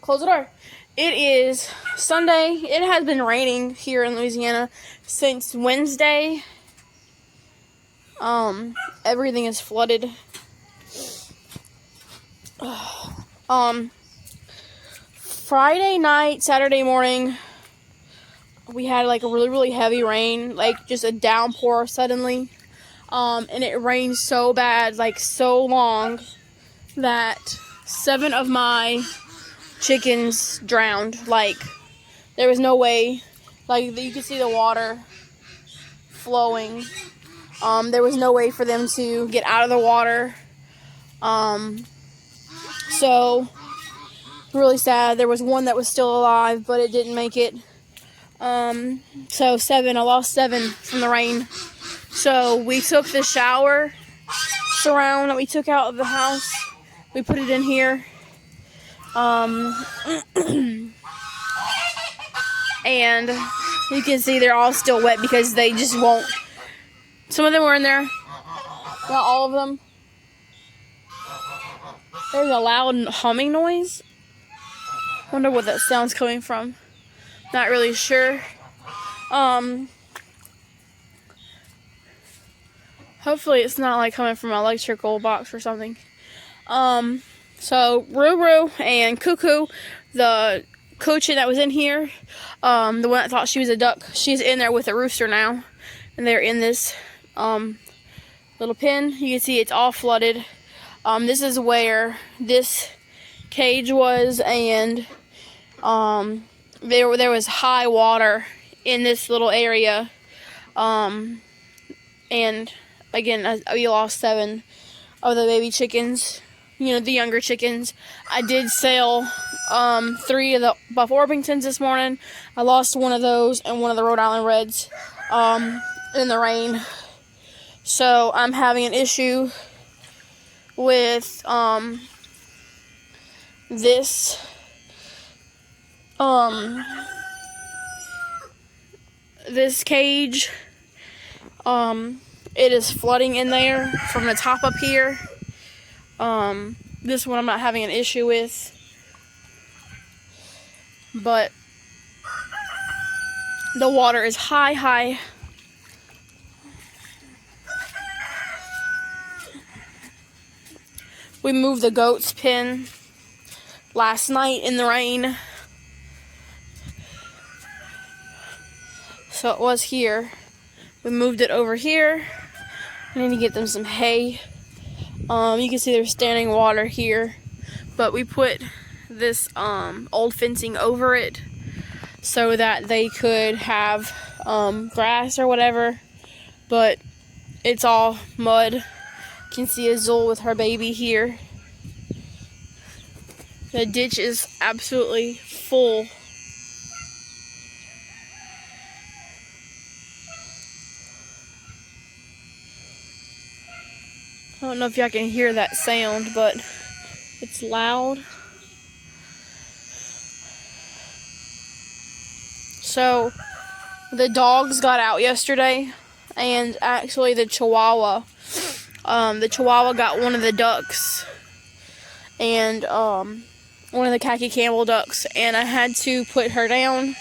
Close the door. It is Sunday. It has been raining here in Louisiana since Wednesday. Everything is flooded. Friday night, Saturday morning, we had like a really heavy rain, like just a downpour suddenly. And it rained so bad, like so long, that 7 of my chickens drowned. Like, there was no way. Like, you could see the water flowing. There was no way for them to get out of the water. So, really sad. There was one that was still alive, but it didn't make it. So 7, I lost 7 from the rain. So we took the shower surround that we took out of the house. We put it in here. And you can see they're all still wet because they just won't. Some of them were in there. Not all of them. There's a loud humming noise. Wonder what that sound's coming from. Not really sure. Hopefully it's not like coming from an electrical box or something. So Ruru and Cuckoo, the cochin that was in here, the one that thought she was a duck, she's in there with a rooster now, and they're in this little pen. You can see it's all flooded. This is where this cage was, and there was high water in this little area, and again, we lost 7 of the baby chickens, the younger chickens. I did sell 3 of the Buff Orpingtons this morning. I lost one of those and one of the Rhode Island Reds in the rain. So I'm having an issue with this this cage. It is flooding in there from the top up here. This one I'm not having an issue with, but the water is high. We moved the goat's pen last night in the rain. So it was here. We moved it over here. I need to get them some hay. You can see there's standing water here. But we put this old fencing over it so that they could have grass or whatever. But it's all mud. You can see Azul with her baby here. The ditch is absolutely full. I don't know if y'all can hear that sound, but it's loud. So, the dogs got out yesterday, and actually the Chihuahua got one of the ducks, and one of the khaki camel ducks, and I had to put her down.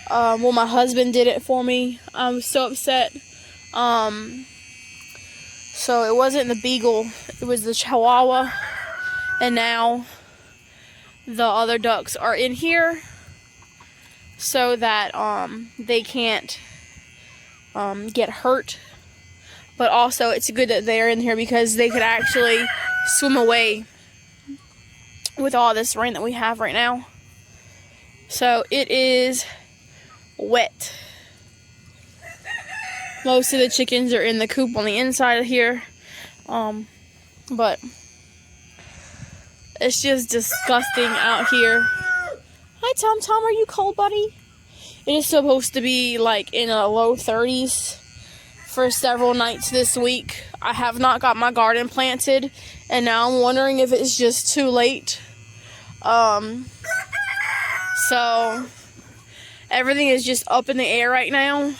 Well, my husband did it for me. I was so upset. So it wasn't the beagle, it was the Chihuahua, and now the other ducks are in here so that they can't get hurt. But also it's good that they're in here because they could actually swim away with all this rain that we have right now. So it is wet. Most of the chickens are in the coop on the inside of here. But it's just disgusting out here. Hi, Tom. Tom, are you cold, buddy? It is supposed to be like in a low 30s for several nights this week. I have not got my garden planted, and now I'm wondering if it's just too late. So everything is just up in the air right now.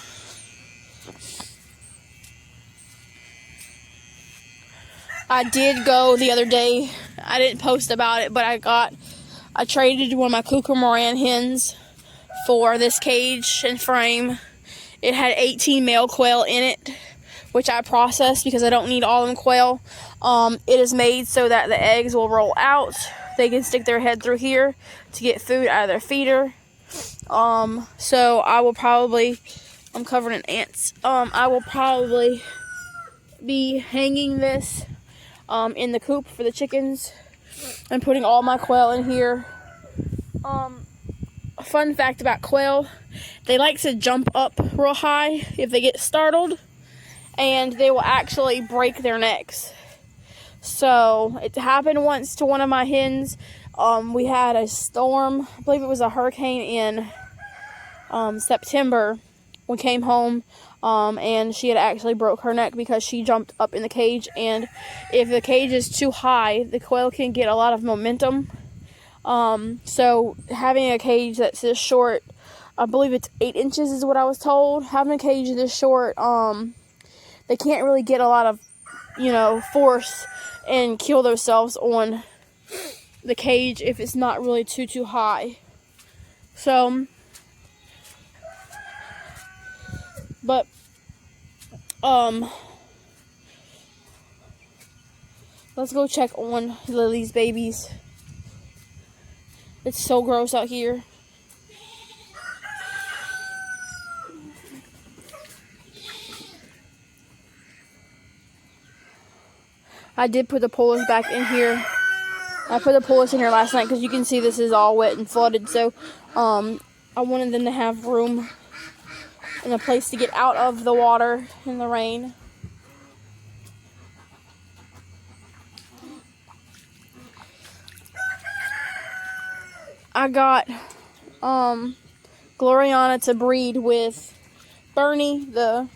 I did go the other day. I didn't post about it, but I I traded one of my Kukumuran hens for this cage and frame. It had 18 male quail in it, which I processed because I don't need all them quail. It is made so that the eggs will roll out. They can stick their head through here to get food out of their feeder. So I will probably, I'm covered in ants. I will probably be hanging this in the coop for the chickens and putting all my quail in here. A fun fact about quail, they like to jump up real high if they get startled, and they will actually break their necks. So it happened once to one of my hens. We had a storm, I believe it was a hurricane in September. We came home and she had actually broke her neck because she jumped up in the cage, and if the cage is too high, the quail can get a lot of momentum. So having a cage that's this short, I believe it's 8 inches is what I was told. Having a cage this short, they can't really get a lot of, force and kill themselves on the cage if it's not really too high. So, but, let's go check on Lily's babies. It's so gross out here. I did put the pullers back in here. I put the pullers in here last night because you can see this is all wet and flooded. So I wanted them to have room and a place to get out of the water in the rain. I got Gloriana to breed with Bernie, the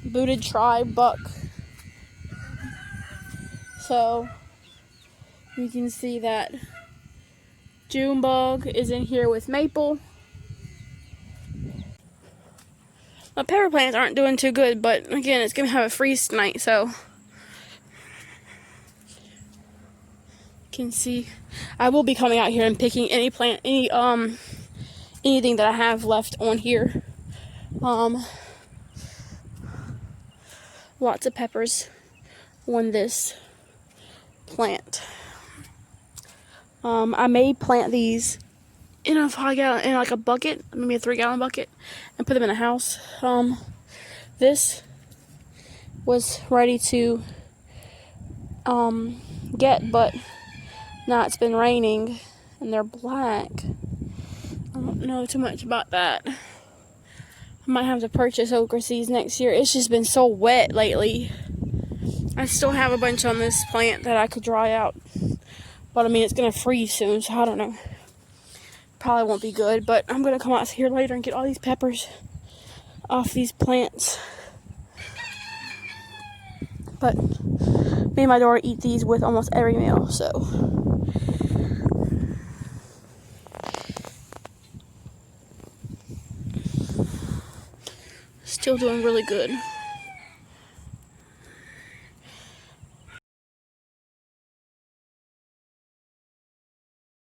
booted tribe buck. So you can see that Junebug is in here with Maple. My pepper plants aren't doing too good, but again, it's gonna have a freeze tonight, so you can see I will be coming out here and picking any plant, anything that I have left on here. Lots of peppers on this plant. I may plant these in a 5-gallon, in like a bucket, maybe a 3-gallon bucket, and put them in a house. This was ready to get, but now it's been raining and they're black. I don't know too much about that. I might have to purchase okra seeds next year. It's just been so wet lately. I still have a bunch on this plant that I could dry out, but I mean it's gonna freeze soon, so I don't know. Probably won't be good, but I'm gonna come out here later and get all these peppers off these plants. But me and my daughter eat these with almost every meal, so. Still doing really good.